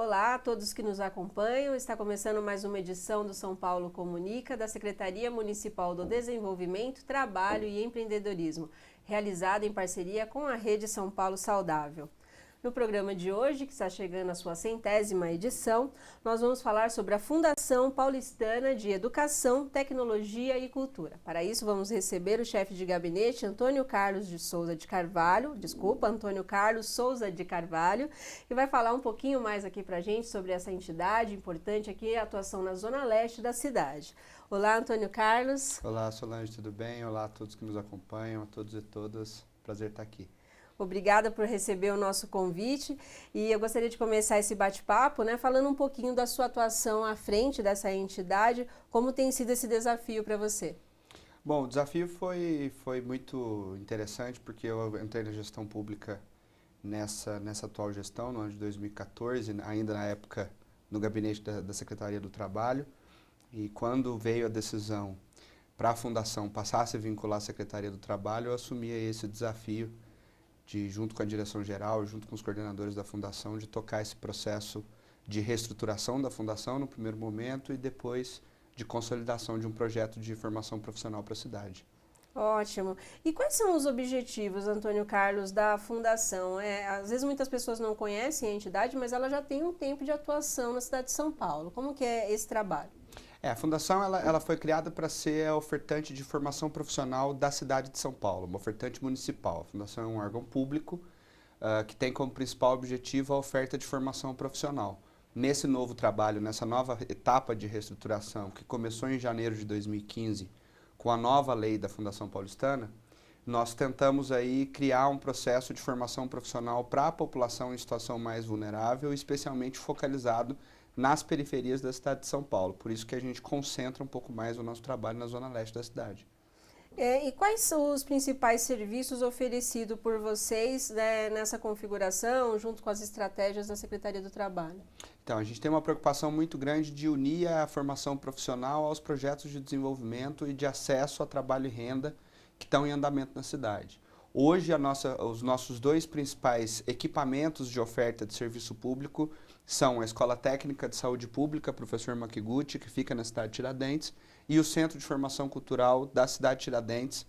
Olá a todos que nos acompanham. Está começando mais uma edição do São Paulo Comunica, da Secretaria Municipal do Desenvolvimento, Trabalho e Empreendedorismo, realizada em parceria com a Rede São Paulo Saudável. No programa de hoje, que está chegando à sua 100ª edição, nós vamos falar sobre a Fundação Paulistana de Educação, Tecnologia e Cultura. Para isso, vamos receber o chefe de gabinete, Antônio Carlos Souza de Carvalho, que vai falar um pouquinho mais aqui para a gente sobre essa entidade importante aqui, a atuação na Zona Leste da cidade. Olá, Antônio Carlos. Olá, Solange, tudo bem? Olá a todos que nos acompanham, a todos e todas. Prazer estar aqui. Obrigada por receber o nosso convite e eu gostaria de começar esse bate-papo, falando um pouquinho da sua atuação à frente dessa entidade, como tem sido esse desafio para você? Bom, o desafio foi muito interessante porque eu entrei na gestão pública nessa atual gestão, no ano de 2014, ainda na época no gabinete da Secretaria do Trabalho, e quando veio a decisão para a Fundação passar a se vincular à Secretaria do Trabalho, eu assumi esse desafio junto com a direção-geral, junto com os coordenadores da Fundação, de tocar esse processo de reestruturação da Fundação no primeiro momento e depois de consolidação de um projeto de formação profissional para a cidade. Ótimo. E quais são os objetivos, Antônio Carlos, da Fundação? Às vezes muitas pessoas não conhecem a entidade, mas ela já tem um tempo de atuação na cidade de São Paulo. Como que é esse trabalho? A Fundação ela foi criada para ser a ofertante de formação profissional da cidade de São Paulo, uma ofertante municipal. A Fundação é um órgão público que tem como principal objetivo a oferta de formação profissional. Nesse novo trabalho, nessa nova etapa de reestruturação, que começou em janeiro de 2015, com a nova lei da Fundação Paulistana, nós tentamos aí criar um processo de formação profissional para a população em situação mais vulnerável, especialmente focalizado nas periferias da cidade de São Paulo. Por isso que a gente concentra um pouco mais o nosso trabalho na zona leste da cidade. E quais são os principais serviços oferecidos por vocês nessa configuração, junto com as estratégias da Secretaria do Trabalho? Então, a gente tem uma preocupação muito grande de unir a formação profissional aos projetos de desenvolvimento e de acesso a trabalho e renda que estão em andamento na cidade. Hoje, os nossos dois principais equipamentos de oferta de serviço público são a Escola Técnica de Saúde Pública, Professor Makiguchi, que fica na cidade de Tiradentes, e o Centro de Formação Cultural da cidade de Tiradentes,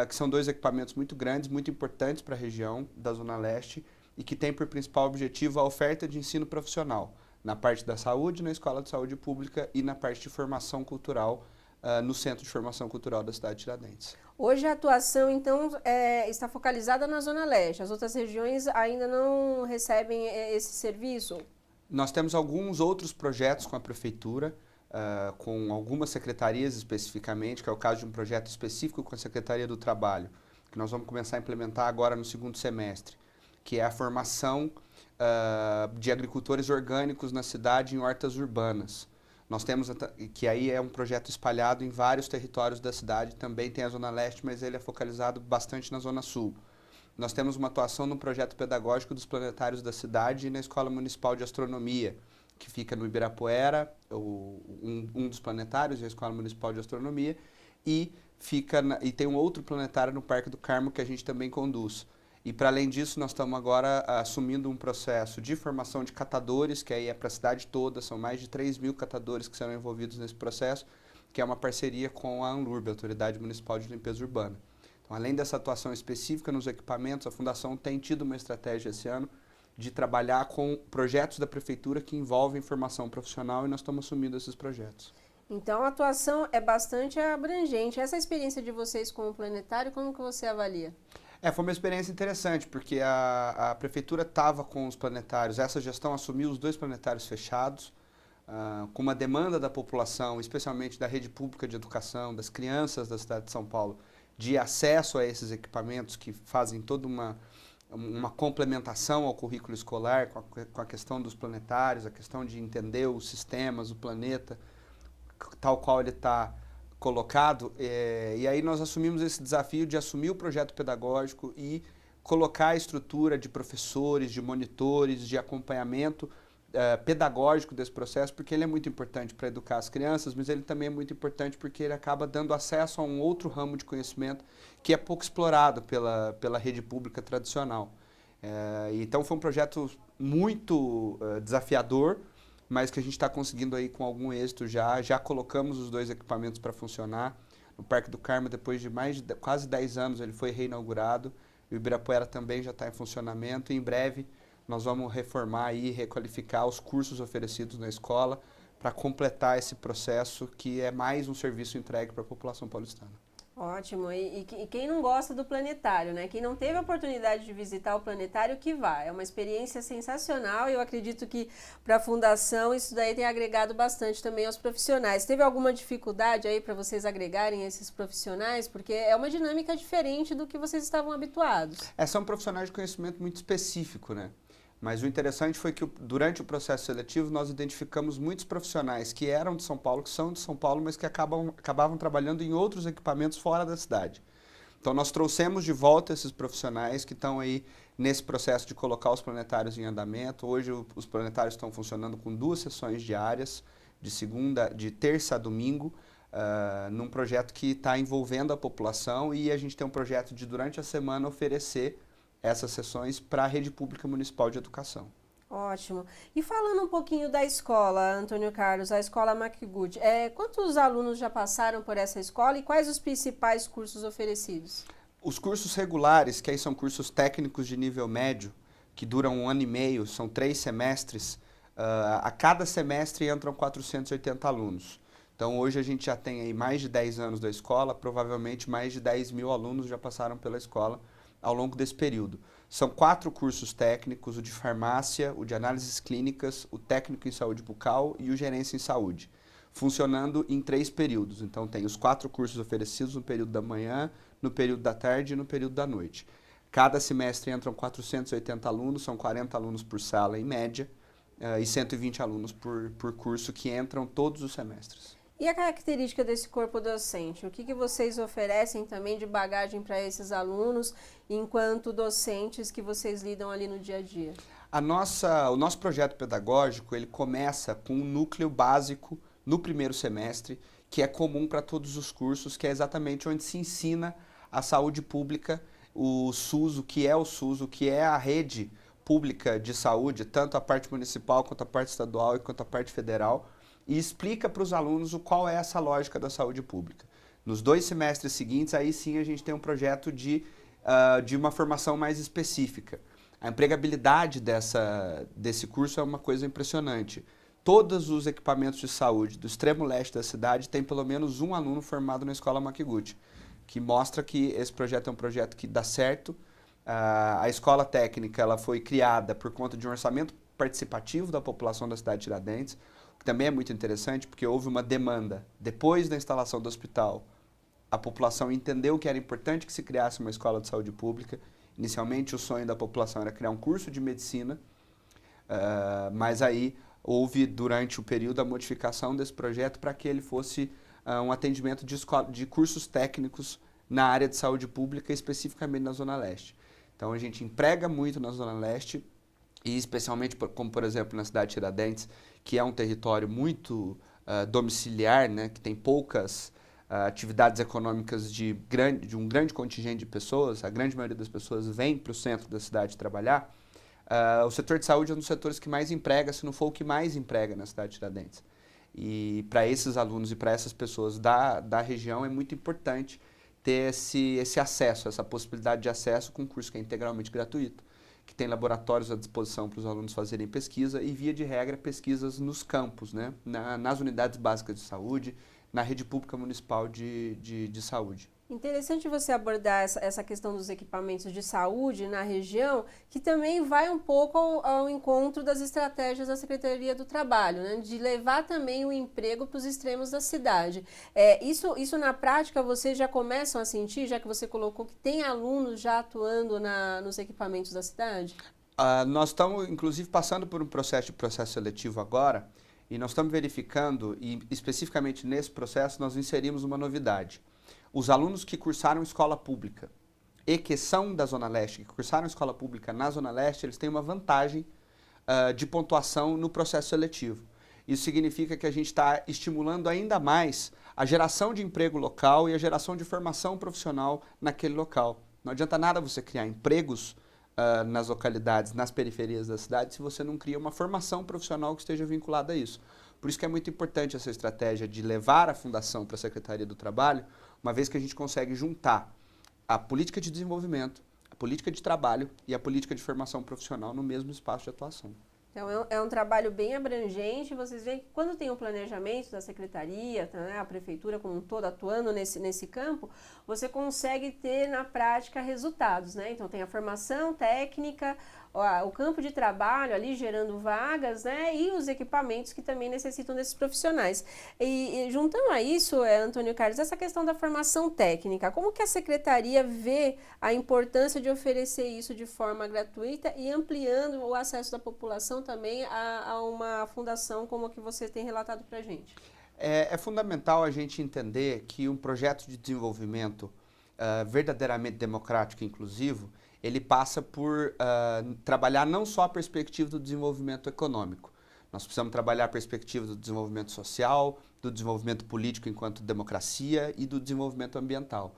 que são dois equipamentos muito grandes, muito importantes para a região da Zona Leste e que tem por principal objetivo a oferta de ensino profissional na parte da saúde, na Escola de Saúde Pública e na parte de formação cultural no Centro de Formação Cultural da cidade de Tiradentes. Hoje a atuação, então, está focalizada na Zona Leste. As outras regiões ainda não recebem esse serviço? Nós temos alguns outros projetos com a Prefeitura, com algumas secretarias especificamente, que é o caso de um projeto específico com a Secretaria do Trabalho, que nós vamos começar a implementar agora no segundo semestre, que é a formação de agricultores orgânicos na cidade em hortas urbanas. Nós temos, que aí é um projeto espalhado em vários territórios da cidade, também tem a Zona Leste, mas ele é focalizado bastante na Zona Sul. Nós temos uma atuação no projeto pedagógico dos planetários da cidade e na Escola Municipal de Astronomia, que fica no Ibirapuera, um dos planetários, a Escola Municipal de Astronomia, e tem um outro planetário no Parque do Carmo que a gente também conduz. E para além disso, nós estamos agora assumindo um processo de formação de catadores, que aí é para a cidade toda, são mais de 3.000 catadores que serão envolvidos nesse processo, que é uma parceria com a ANLURB, a Autoridade Municipal de Limpeza Urbana. Então, além dessa atuação específica nos equipamentos, a Fundação tem tido uma estratégia esse ano de trabalhar com projetos da Prefeitura que envolvem formação profissional e nós estamos assumindo esses projetos. Então, a atuação é bastante abrangente. Essa experiência de vocês com o planetário, como que você avalia? Foi uma experiência interessante, porque a Prefeitura estava com os planetários, essa gestão assumiu os 2 planetários fechados, com uma demanda da população, especialmente da rede pública de educação, das crianças da cidade de São Paulo, de acesso a esses equipamentos que fazem toda uma complementação ao currículo escolar, com a questão dos planetários, a questão de entender os sistemas, o planeta, tal qual ele está colocado, e aí nós assumimos esse desafio de assumir o projeto pedagógico e colocar a estrutura de professores, de monitores, de acompanhamento pedagógico desse processo, porque ele é muito importante para educar as crianças, mas ele também é muito importante porque ele acaba dando acesso a um outro ramo de conhecimento que é pouco explorado pela rede pública tradicional. Então foi um projeto muito desafiador, mas que a gente está conseguindo aí com algum êxito já. Já colocamos os 2 equipamentos para funcionar. No Parque do Carmo, depois de quase 10 anos, ele foi reinaugurado. E o Ibirapuera também já está em funcionamento. E em breve nós vamos reformar e requalificar os cursos oferecidos na escola para completar esse processo que é mais um serviço entregue para a população paulistana. Ótimo. E quem não gosta do planetário, né? Quem não teve a oportunidade de visitar o planetário, que vá. É uma experiência sensacional e eu acredito que para a Fundação isso daí tem agregado bastante também aos profissionais. Teve alguma dificuldade aí para vocês agregarem esses profissionais? Porque é uma dinâmica diferente do que vocês estavam habituados. São profissionais de conhecimento muito específico, né? Mas o interessante foi que durante o processo seletivo nós identificamos muitos profissionais que eram de São Paulo, que são de São Paulo, mas que acabavam trabalhando em outros equipamentos fora da cidade. Então nós trouxemos de volta esses profissionais que estão aí nesse processo de colocar os planetários em andamento. Hoje os planetários estão funcionando com 2 sessões diárias, de terça a domingo, num projeto que está envolvendo a população, e a gente tem um projeto de durante a semana oferecer essas sessões para a rede pública municipal de educação. Ótimo. E falando um pouquinho da escola, Antônio Carlos, a escola McGood, quantos alunos já passaram por essa escola e quais os principais cursos oferecidos? Os cursos regulares, que aí são cursos técnicos de nível médio, que duram 1 ano e meio, são 3 semestres, a cada semestre entram 480 alunos. Então hoje a gente já tem aí mais de 10 anos da escola, provavelmente mais de 10 mil alunos já passaram pela escola ao longo desse período. São 4 cursos técnicos, o de farmácia, o de análises clínicas, o técnico em saúde bucal e o gerência em saúde, funcionando em 3 períodos. Então tem os 4 cursos oferecidos no período da manhã, no período da tarde e no período da noite. Cada semestre entram 480 alunos, são 40 alunos por sala em média, e 120 alunos por curso que entram todos os semestres. E a característica desse corpo docente? O que vocês oferecem também de bagagem para esses alunos, enquanto docentes que vocês lidam ali no dia a dia? O nosso projeto pedagógico, ele começa com um núcleo básico no primeiro semestre, que é comum para todos os cursos, que é exatamente onde se ensina a saúde pública, o SUS, o que é o SUS, o que é a rede pública de saúde, tanto a parte municipal, quanto a parte estadual e quanto a parte federal, e explica para os alunos qual é essa lógica da saúde pública. Nos 2 semestres seguintes, aí sim a gente tem um projeto de uma formação mais específica. A empregabilidade desse curso é uma coisa impressionante. Todos os equipamentos de saúde do extremo leste da cidade têm pelo menos um aluno formado na escola McGood, que mostra que esse projeto é um projeto que dá certo. A escola técnica ela foi criada por conta de um orçamento participativo da população da cidade de Tiradentes, que também é muito interessante, porque houve uma demanda. Depois da instalação do hospital, a população entendeu que era importante que se criasse uma escola de saúde pública. Inicialmente, o sonho da população era criar um curso de medicina, mas aí houve, durante o período, a modificação desse projeto para que ele fosse um atendimento de cursos técnicos na área de saúde pública, especificamente na Zona Leste. Então, a gente emprega muito na Zona Leste, e especialmente, como por exemplo, na cidade de Tiradentes, que é um território muito domiciliar, né, que tem poucas atividades econômicas de um grande contingente de pessoas, a grande maioria das pessoas vem para o centro da cidade trabalhar. O setor de saúde é um dos setores que mais emprega, se não for o que mais emprega na cidade de Tiradentes. E para esses alunos e para essas pessoas da região é muito importante ter esse acesso, essa possibilidade de acesso com um curso que é integralmente gratuito, que tem laboratórios à disposição para os alunos fazerem pesquisa e, via de regra, pesquisas nos campos, né? Nas unidades básicas de saúde, na rede pública municipal de saúde. Interessante você abordar essa questão dos equipamentos de saúde na região, que também vai um pouco ao encontro das estratégias da Secretaria do Trabalho, né? De levar também o emprego para os extremos da cidade. Isso na prática vocês já começam a sentir, já que você colocou que tem alunos já atuando nos equipamentos da cidade? Nós estamos, inclusive, passando por um processo seletivo agora, e nós estamos verificando, e especificamente nesse processo, nós inserimos uma novidade. Os alunos que cursaram escola pública e que são da Zona Leste, que cursaram escola pública na Zona Leste, eles têm uma vantagem de pontuação no processo seletivo. Isso significa que a gente está estimulando ainda mais a geração de emprego local e a geração de formação profissional naquele local. Não adianta nada você criar empregos nas localidades, nas periferias da cidade, se você não cria uma formação profissional que esteja vinculada a isso. Por isso que é muito importante essa estratégia de levar a fundação para a Secretaria do Trabalho, uma vez que a gente consegue juntar a política de desenvolvimento, a política de trabalho e a política de formação profissional no mesmo espaço de atuação. Então, é um trabalho bem abrangente. Vocês veem que quando tem um planejamento da secretaria, né, a prefeitura como um todo atuando nesse campo, você consegue ter na prática resultados, né? Então, tem a formação técnica, o campo de trabalho ali gerando vagas, né? E os equipamentos que também necessitam desses profissionais. E juntando a isso, Antônio Carlos, essa questão da formação técnica, como que a secretaria vê a importância de oferecer isso de forma gratuita e ampliando o acesso da população também a uma fundação como a que você tem relatado para a gente? É fundamental a gente entender que um projeto de desenvolvimento verdadeiramente democrático e inclusivo, ele passa por trabalhar não só a perspectiva do desenvolvimento econômico. Nós precisamos trabalhar a perspectiva do desenvolvimento social, do desenvolvimento político enquanto democracia e do desenvolvimento ambiental.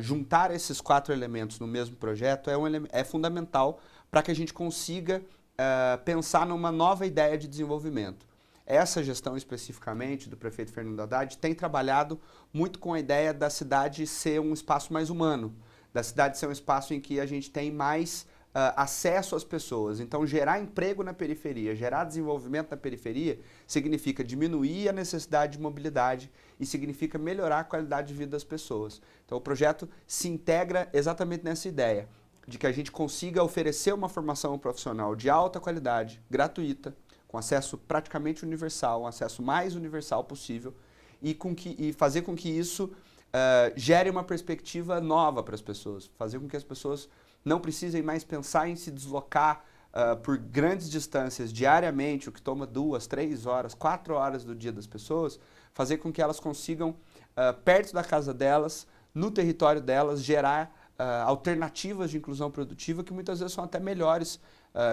Juntar esses 4 elementos no mesmo projeto é fundamental para que a gente consiga pensar numa nova ideia de desenvolvimento. Essa gestão especificamente do prefeito Fernando Haddad tem trabalhado muito com a ideia da cidade ser um espaço mais humano, da cidade ser um espaço em que a gente tem mais acesso às pessoas. Então, gerar emprego na periferia, gerar desenvolvimento na periferia, significa diminuir a necessidade de mobilidade e significa melhorar a qualidade de vida das pessoas. Então, o projeto se integra exatamente nessa ideia de que a gente consiga oferecer uma formação profissional de alta qualidade, gratuita, com acesso praticamente universal, um acesso mais universal possível e fazer com que isso gere uma perspectiva nova para as pessoas, fazer com que as pessoas não precisem mais pensar em se deslocar por grandes distâncias diariamente, o que toma 2, 3 horas, 4 horas do dia das pessoas, fazer com que elas consigam, perto da casa delas, no território delas, gerar alternativas de inclusão produtiva que muitas vezes são até melhores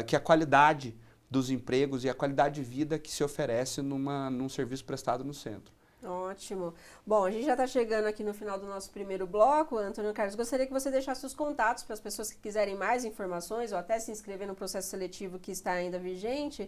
que a qualidade dos empregos e a qualidade de vida que se oferece num serviço prestado no centro. Ótimo. Bom, a gente já está chegando aqui no final do nosso primeiro bloco. Antônio Carlos, gostaria que você deixasse os contatos para as pessoas que quiserem mais informações ou até se inscrever no processo seletivo que está ainda vigente.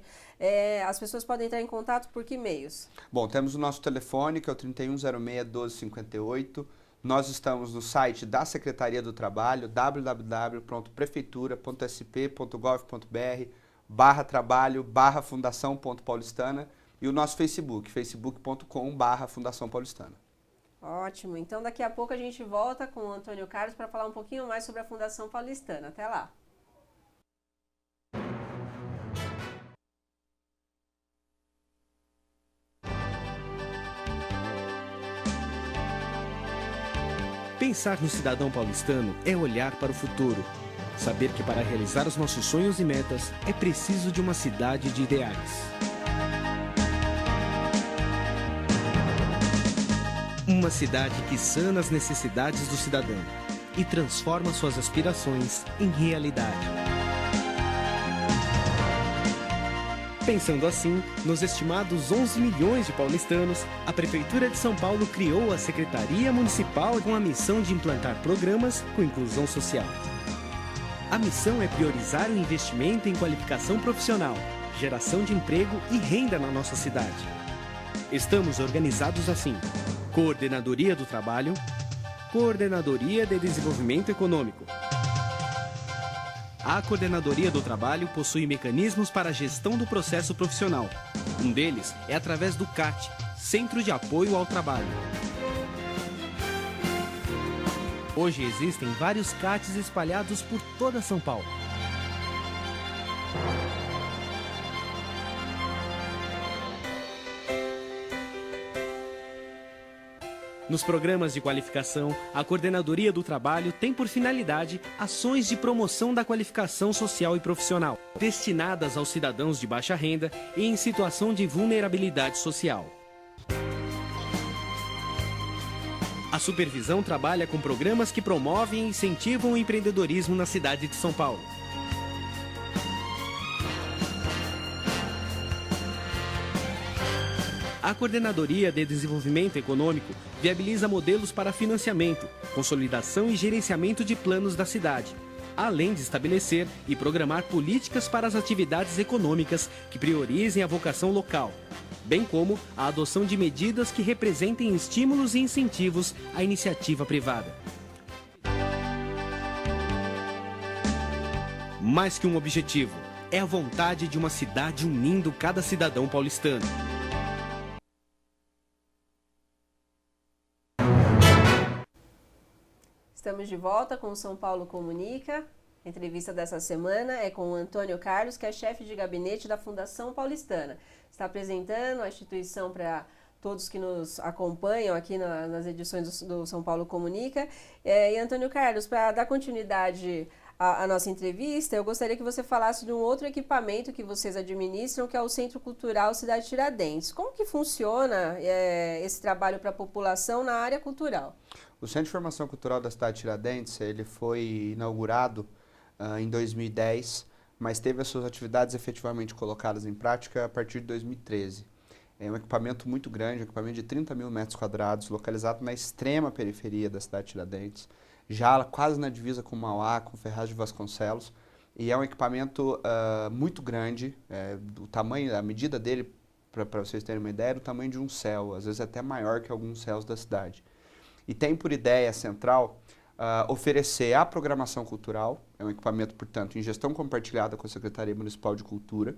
As pessoas podem entrar em contato por que meios? Bom, temos o nosso telefone, que é o 3106-1258. Nós estamos no site da Secretaria do Trabalho, www.prefeitura.sp.gov.br/trabalho/fundação.paulistana e o nosso Facebook, facebook.com/Fundação Paulistana. Ótimo. Então, daqui a pouco a gente volta com o Antônio Carlos para falar um pouquinho mais sobre a Fundação Paulistana. Até lá. Pensar no cidadão paulistano é olhar para o futuro. Saber que para realizar os nossos sonhos e metas é preciso de uma cidade de ideais. Uma cidade que sana as necessidades do cidadão e transforma suas aspirações em realidade. Pensando assim, nos estimados 11 milhões de paulistanos, a Prefeitura de São Paulo criou a Secretaria Municipal com a missão de implantar programas com inclusão social. A missão é priorizar o investimento em qualificação profissional, geração de emprego e renda na nossa cidade. Estamos organizados assim: Coordenadoria do Trabalho, Coordenadoria de Desenvolvimento Econômico. A Coordenadoria do Trabalho possui mecanismos para a gestão do processo profissional. Um deles é através do CAT, Centro de Apoio ao Trabalho. Hoje existem vários CATs espalhados por toda São Paulo. Nos programas de qualificação, a Coordenadoria do Trabalho tem por finalidade ações de promoção da qualificação social e profissional, destinadas aos cidadãos de baixa renda e em situação de vulnerabilidade social. A supervisão trabalha com programas que promovem e incentivam o empreendedorismo na cidade de São Paulo. A Coordenadoria de Desenvolvimento Econômico viabiliza modelos para financiamento, consolidação e gerenciamento de planos da cidade, além de estabelecer e programar políticas para as atividades econômicas que priorizem a vocação local, bem como a adoção de medidas que representem estímulos e incentivos à iniciativa privada. Mais que um objetivo, é a vontade de uma cidade unindo cada cidadão paulistano. Estamos de volta com o São Paulo Comunica. A entrevista dessa semana é com o Antônio Carlos, que é chefe de gabinete da Fundação Paulistana. Está apresentando a instituição para todos que nos acompanham aqui nas edições do São Paulo Comunica. E Antônio Carlos, para dar continuidade à nossa entrevista, eu gostaria que você falasse de um outro equipamento que vocês administram, que é o Centro Cultural Cidade Tiradentes. Como que funciona esse trabalho para a população na área cultural? O Centro de Formação Cultural da cidade de Tiradentes, ele foi inaugurado em 2010, mas teve as suas atividades efetivamente colocadas em prática a partir de 2013. É um equipamento muito grande, um equipamento de 30 mil metros quadrados, localizado na extrema periferia da cidade de Tiradentes, já quase na divisa com Mauá, com Ferraz de Vasconcelos, e é um equipamento muito grande, o tamanho, a medida dele, para vocês terem uma ideia, é do tamanho de um céu, às vezes até maior que alguns céus da cidade. E tem por ideia central oferecer a programação cultural, é um equipamento, portanto, em gestão compartilhada com a Secretaria Municipal de Cultura,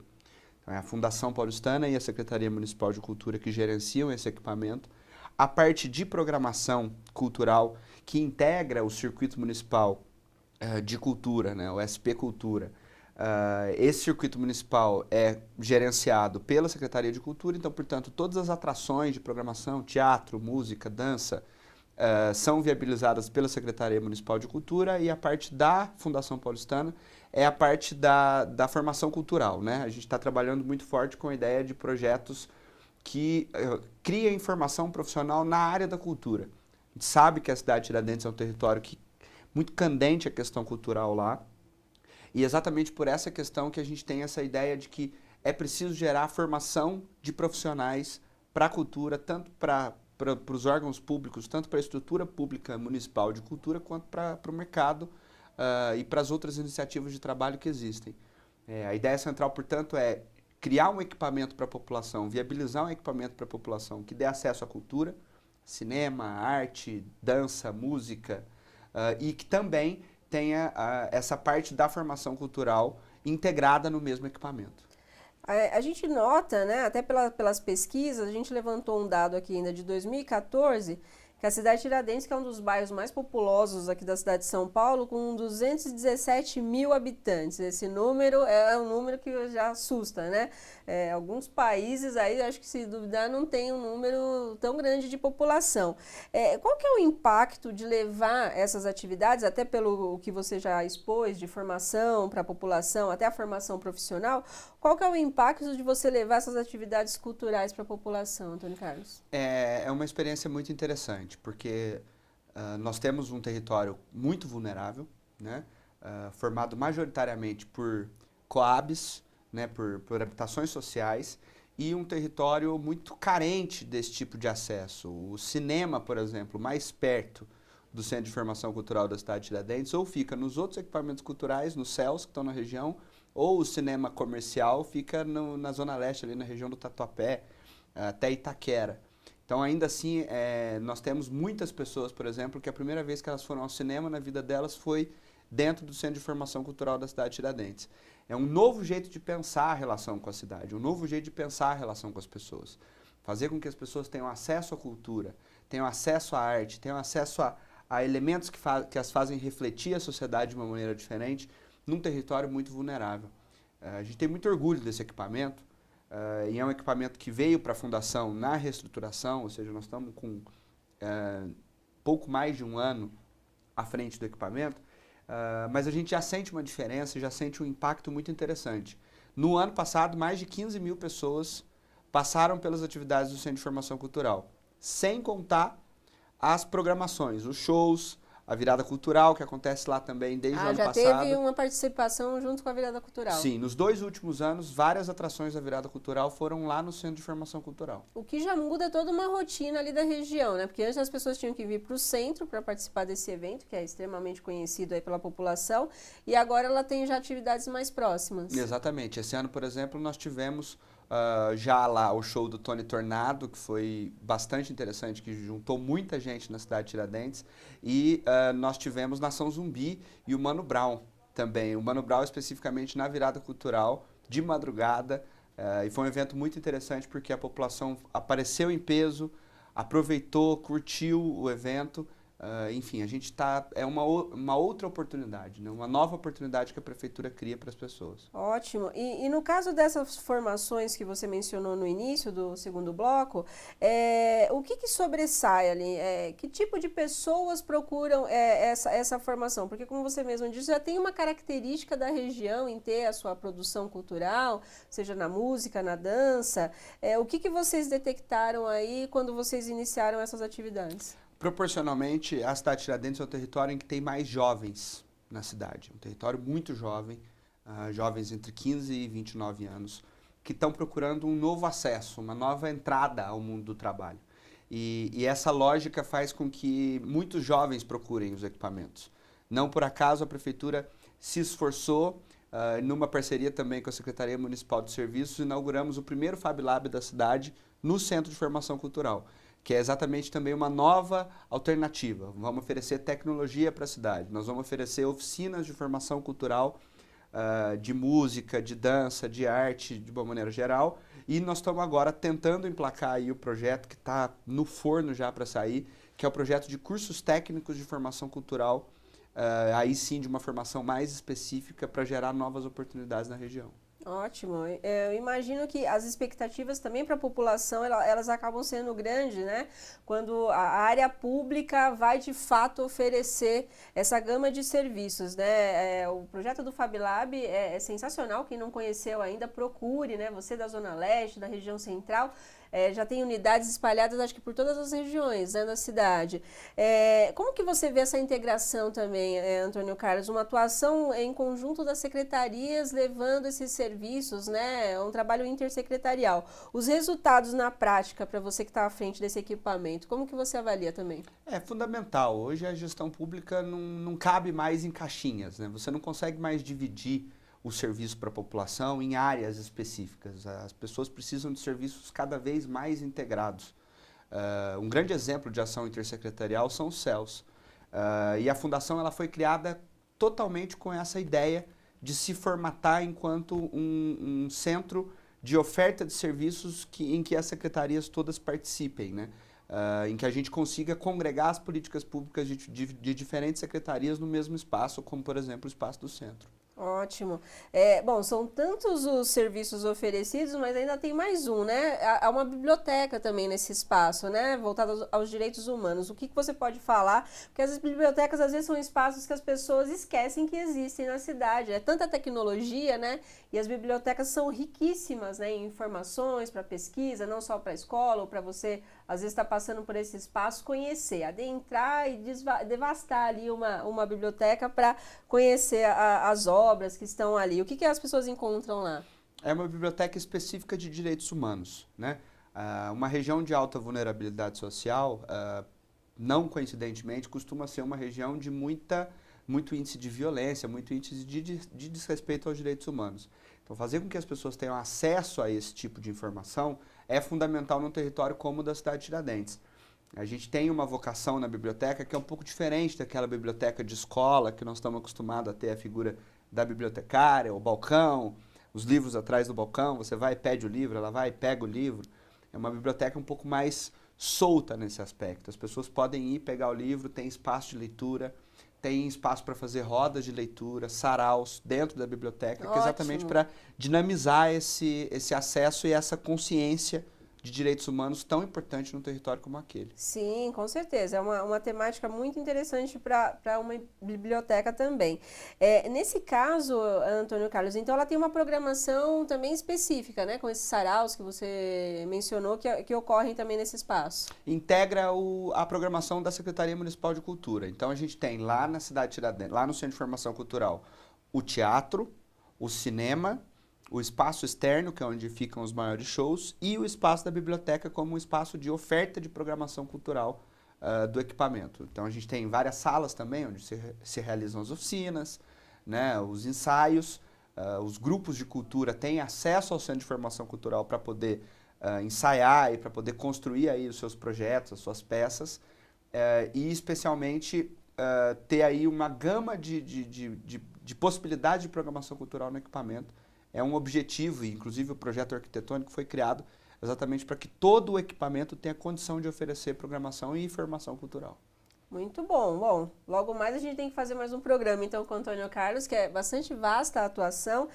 então é a Fundação Paulistana e a Secretaria Municipal de Cultura que gerenciam esse equipamento, a parte de programação cultural que integra o Circuito Municipal de Cultura, né, o SP Cultura. Esse circuito municipal é gerenciado pela Secretaria de Cultura, então, portanto, todas as atrações de programação, teatro, música, dança, são viabilizadas pela Secretaria Municipal de Cultura, e a parte da Fundação Paulistana é a parte da formação cultural, né? A gente está trabalhando muito forte com a ideia de projetos que criem formação profissional na área da cultura. A gente sabe que a cidade de Tiradentes é um território muito candente a questão cultural lá, e exatamente por essa questão que a gente tem essa ideia de que é preciso gerar formação de profissionais para a cultura, tanto para os órgãos públicos, tanto para a estrutura pública municipal de cultura, quanto para o mercado e para as outras iniciativas de trabalho que existem. A ideia central, portanto, é criar um equipamento para a população, viabilizar um equipamento para a população que dê acesso à cultura, cinema, arte, dança, música, e que também tenha essa parte da formação cultural integrada no mesmo equipamento. A gente nota, né, até pelas pesquisas, a gente levantou um dado aqui ainda de 2014, que a cidade de Tiradentes, que é um dos bairros mais populosos aqui da cidade de São Paulo, com 217 mil habitantes. Esse número é um número que já assusta, né? Alguns países aí, acho que se duvidar, não tem um número tão grande de população. Qual que é o impacto de levar essas atividades, até pelo que você já expôs, de formação para a população, até a formação profissional, qual que é o impacto de você levar essas atividades culturais para a população, Antônio Carlos? É uma experiência muito interessante, porque nós temos um território muito vulnerável, né, formado majoritariamente por coabs, né, por habitações sociais, e um território muito carente desse tipo de acesso. O cinema, por exemplo, mais perto do Centro de Formação Cultural da cidade de Tiradentes, ou fica nos outros equipamentos culturais, nos CELS, que estão na região, ou o cinema comercial fica na Zona Leste, ali na região do Tatuapé, até Itaquera. Então, ainda assim, nós temos muitas pessoas, por exemplo, que a primeira vez que elas foram ao cinema na vida delas foi dentro do Centro de Formação Cultural da cidade de Tiradentes. É um novo jeito de pensar a relação com a cidade, um novo jeito de pensar a relação com as pessoas. Fazer com que as pessoas tenham acesso à cultura, tenham acesso à arte, tenham acesso a elementos que as fazem refletir a sociedade de uma maneira diferente, num território muito vulnerável. A gente tem muito orgulho desse equipamento, e é um equipamento que veio para a Fundação na reestruturação, ou seja, nós estamos com pouco mais de um ano à frente do equipamento, mas a gente já sente uma diferença, já sente um impacto muito interessante. No ano passado, mais de 15 mil pessoas passaram pelas atividades do Centro de Formação Cultural, sem contar as programações, os shows, a Virada Cultural, que acontece lá também desde o ano já passado. teve uma participação junto com a Virada Cultural. Sim, nos 2 últimos anos, várias atrações da Virada Cultural foram lá no Centro de Formação Cultural. O que já muda toda uma rotina ali da região, né? Porque antes as pessoas tinham que vir para o centro para participar desse evento, que é extremamente conhecido aí pela população, e agora ela tem já atividades mais próximas. Exatamente. Esse ano, por exemplo, nós tivemos já lá o show do Tony Tornado, que foi bastante interessante, que juntou muita gente na cidade de Tiradentes, e nós tivemos Nação Zumbi e o Mano Brown também. O Mano Brown especificamente na Virada Cultural, de madrugada, e foi um evento muito interessante porque a população apareceu em peso, aproveitou, curtiu o evento. Enfim, a gente é uma outra oportunidade, né? Uma nova oportunidade que a Prefeitura cria para as pessoas. Ótimo. E no caso dessas formações que você mencionou no início do segundo bloco, o que sobressai ali? Que tipo de pessoas procuram essa formação? Porque, como você mesmo disse, já tem uma característica da região em ter a sua produção cultural, seja na música, na dança. O que vocês detectaram aí quando vocês iniciaram essas atividades? Proporcionalmente, a cidade de Tiradentes é o território em que tem mais jovens na cidade. Um território muito jovem, jovens entre 15 e 29 anos, que estão procurando um novo acesso, uma nova entrada ao mundo do trabalho. E essa lógica faz com que muitos jovens procurem os equipamentos. Não por acaso a Prefeitura se esforçou, numa parceria também com a Secretaria Municipal de Serviços, inauguramos o primeiro Fab Lab da cidade no Centro de Formação Cultural, que é exatamente também uma nova alternativa. Vamos oferecer tecnologia para a cidade, nós vamos oferecer oficinas de formação cultural, de música, de dança, de arte, de uma maneira geral, e nós estamos agora tentando emplacar aí o projeto que está no forno já para sair, que é o projeto de cursos técnicos de formação cultural, aí sim de uma formação mais específica para gerar novas oportunidades na região. Ótimo. Eu imagino que as expectativas também para a população, elas acabam sendo grandes, né? Quando a área pública vai, de fato, oferecer essa gama de serviços, né? O projeto do Fab Lab é sensacional. Quem não conheceu ainda, procure, né? Você da Zona Leste, da região central, já tem unidades espalhadas, acho que por todas as regiões, né, da cidade. Como que você vê essa integração também, Antônio Carlos? Uma atuação em conjunto das secretarias levando esses serviços, né? Um trabalho intersecretarial. Os resultados na prática, para você que está à frente desse equipamento, como que você avalia também? É fundamental. Hoje a gestão pública não cabe mais em caixinhas, né? Você não consegue mais dividir o serviço para a população em áreas específicas. As pessoas precisam de serviços cada vez mais integrados. Um grande exemplo de ação intersecretarial são os CELS. E a Fundação ela foi criada totalmente com essa ideia de se formatar enquanto um centro de oferta de serviços em que as secretarias todas participem, né? Em que a gente consiga congregar as políticas públicas de diferentes secretarias no mesmo espaço, como, por exemplo, o espaço do centro. Ótimo. Bom, são tantos os serviços oferecidos, mas ainda tem mais um, né? Há uma biblioteca também nesse espaço, né? Voltada aos direitos humanos. O que você pode falar? Porque as bibliotecas, às vezes, são espaços que as pessoas esquecem que existem na cidade. É tanta tecnologia, né? E as bibliotecas são riquíssimas, né, em informações para pesquisa, não só para a escola, ou para você, às vezes, estar passando por esse espaço, conhecer, adentrar e devastar ali uma biblioteca para conhecer as obras que estão ali. O que as pessoas encontram lá? É uma biblioteca específica de direitos humanos, né? Uma região de alta vulnerabilidade social, não coincidentemente, costuma ser uma região de muito índice de violência, muito índice de desrespeito aos direitos humanos. Então, fazer com que as pessoas tenham acesso a esse tipo de informação é fundamental num território como o da cidade de Tiradentes. A gente tem uma vocação na biblioteca que é um pouco diferente daquela biblioteca de escola que nós estamos acostumados a ter a figura da bibliotecária, o balcão, os livros atrás do balcão, você vai e pede o livro, ela vai e pega o livro. É uma biblioteca um pouco mais solta nesse aspecto. As pessoas podem ir pegar o livro, tem espaço de leitura, tem espaço para fazer rodas de leitura, saraus dentro da biblioteca, que é exatamente para dinamizar esse acesso e essa consciência de direitos humanos tão importante num território como aquele. Sim, com certeza. É uma temática muito interessante para uma biblioteca também. Nesse caso, Antônio Carlos, então ela tem uma programação também específica, né? Com esses saraus que você mencionou, que ocorrem também nesse espaço. Integra a programação da Secretaria Municipal de Cultura. Então a gente tem lá na cidade de Tiradentes, lá no Centro de Formação Cultural, o teatro, o cinema, o espaço externo, que é onde ficam os maiores shows, e o espaço da biblioteca como um espaço de oferta de programação cultural do equipamento. Então a gente tem várias salas também, onde se realizam as oficinas, né, os ensaios, os grupos de cultura têm acesso ao Centro de Formação Cultural para poder ensaiar e para poder construir aí os seus projetos, as suas peças, e especialmente ter aí uma gama de possibilidades de programação cultural no equipamento. É um objetivo, e inclusive o projeto arquitetônico foi criado exatamente para que todo o equipamento tenha condição de oferecer programação e informação cultural. Muito bom. Bom, logo mais a gente tem que fazer mais um programa, então, com o Antônio Carlos, que é bastante vasta a atuação,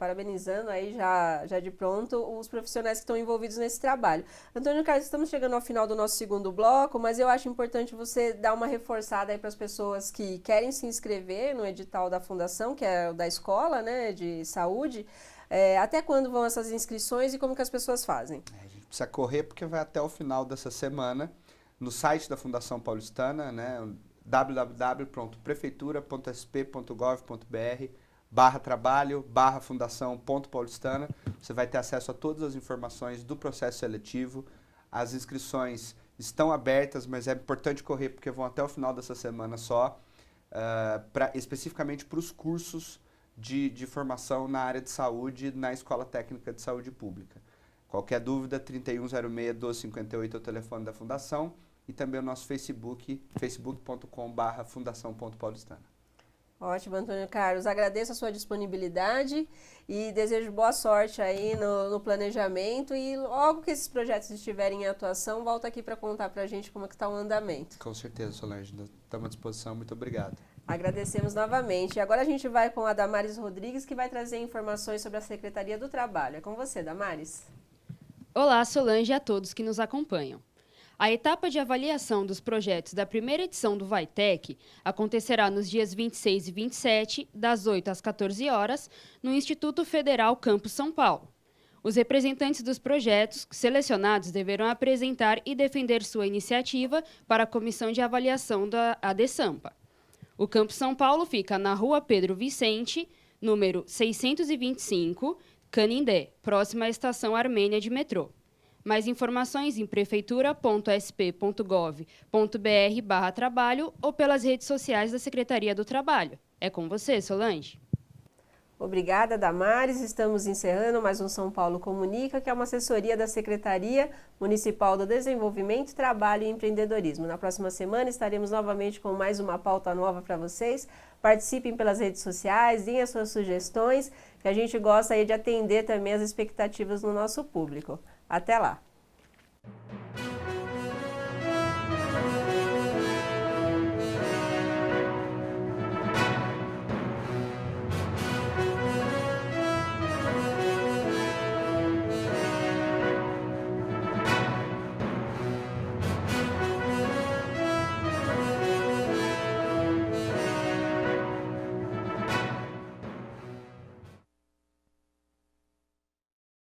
parabenizando aí já de pronto os profissionais que estão envolvidos nesse trabalho. Antônio Carlos, estamos chegando ao final do nosso segundo bloco, mas eu acho importante você dar uma reforçada aí para as pessoas que querem se inscrever no edital da Fundação, que é o da escola, né, de saúde. Até quando vão essas inscrições e como que as pessoas fazem? A gente precisa correr porque vai até o final dessa semana. No site da Fundação Paulistana, né, www.prefeitura.sp.gov.br/trabalho/fundação.paulistana, você vai ter acesso a todas as informações do processo seletivo. As inscrições estão abertas, mas é importante correr porque vão até o final dessa semana só, especificamente para os cursos de formação na área de saúde na Escola Técnica de Saúde Pública. Qualquer dúvida, 3106-1258 é o telefone da Fundação e também o nosso Facebook, facebook.com/fundação.paulistana. Ótimo, Antônio Carlos. Agradeço a sua disponibilidade e desejo boa sorte aí no planejamento e logo que esses projetos estiverem em atuação, volta aqui para contar para a gente como é que está o andamento. Com certeza, Solange. Estamos à disposição. Muito obrigado. Agradecemos novamente. E agora a gente vai com a Damares Rodrigues, que vai trazer informações sobre a Secretaria do Trabalho. É com você, Damares. Olá, Solange e a todos que nos acompanham. A etapa de avaliação dos projetos da primeira edição do VAITEC acontecerá nos dias 26 e 27, das 8 às 14 horas, no Instituto Federal Campus São Paulo. Os representantes dos projetos selecionados deverão apresentar e defender sua iniciativa para a Comissão de Avaliação da ADESAMPA. O Campus São Paulo fica na Rua Pedro Vicente, número 625, Canindé, próxima à Estação Armênia de metrô. Mais informações em prefeitura.sp.gov.br/trabalho ou pelas redes sociais da Secretaria do Trabalho. É com você, Solange. Obrigada, Damares. Estamos encerrando mais um São Paulo Comunica, que é uma assessoria da Secretaria Municipal do Desenvolvimento, Trabalho e Empreendedorismo. Na próxima semana estaremos novamente com mais uma pauta nova para vocês. Participem pelas redes sociais, deem as suas sugestões, que a gente gosta aí de atender também as expectativas do nosso público. Até lá!